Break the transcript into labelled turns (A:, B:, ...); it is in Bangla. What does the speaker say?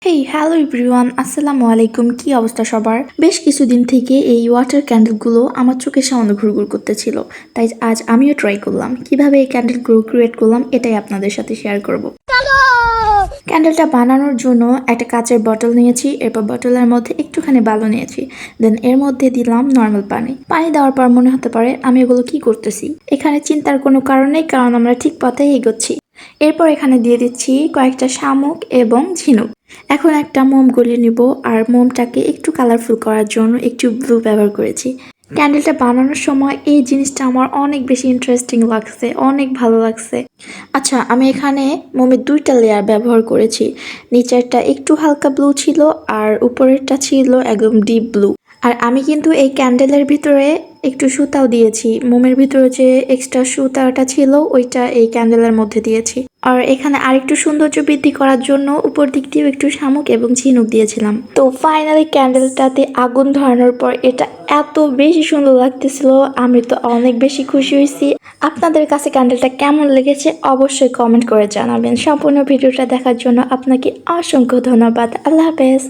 A: হেই হ্যালো এভরিওয়ান, আসসালামু আলাইকুম। কি অবস্থা সবার? বেশ কিছুদিন থেকে এই ওয়াটার ক্যান্ডেলগুলো আমার চোখের সামনে ঘুরঘুর করতেছিল, তাই আজ আমিও ট্রাই করলাম কিভাবে এই ক্যান্ডেলগুলো ক্রিয়েট করলাম, এটাই আপনাদের সাথে শেয়ার করব। ক্যান্ডেলটা বানানোর জন্য একটা কাচের বটল নিয়েছি, এরপর বটলের মধ্যে একটুখানি বালু নিয়েছি, দেন এর মধ্যে দিলাম নর্মাল পানি দেওয়ার পর মনে হতে পারে আমি এগুলো কি করতেছি। এখানে চিন্তার কোনো কারণ নেই, কারণ আমরা ঠিক পথে এগোচ্ছি। এরপর এখানে দিয়ে দিচ্ছি কয়েকটা শামুক এবং ঝিনুক। এখন একটা মোম গলিয়ে নিব, আর মোমটাকে একটু কালারফুল করার জন্য একটু ব্লু ব্যবহার করেছি। ক্যান্ডেলটা বানানোর সময় এই জিনিসটা আমার অনেক বেশি ইন্টারেস্টিং লাগছে, অনেক ভালো লাগছে। আচ্ছা, আমি এখানে মোমের দুইটা লেয়ার ব্যবহার করেছি। নিচেরটা একটু হালকা ব্লু ছিল আর উপরেরটা ছিল একদম ডিপ ব্লু। আর আমি কিন্তু এই ক্যান্ডেলের ভিতরে একটু সুতাও দিয়েছি। মোমের ভিতরে যে এক্সট্রা সুতাটা ছিল ওইটা এই ক্যান্ডেলের মধ্যে দিয়েছি। আর এখানে আরেকটু সৌন্দর্য বৃদ্ধি করার জন্য উপর দিক দিয়েও একটু শামুক এবং ঝিনুক দিয়েছিলাম। তো ফাইনালি ক্যান্ডেলটাতে আগুন ধরানোর পর এটা এত বেশি সুন্দর লাগতেছিল, আমি তো অনেক বেশি খুশি হয়েছি। আপনাদের কাছে ক্যান্ডেলটা কেমন লেগেছে অবশ্যই কমেন্ট করে জানাবেন। সম্পূর্ণ ভিডিওটা দেখার জন্য আপনাকে অসংখ্য ধন্যবাদ। আল্লাহ হাফেজ।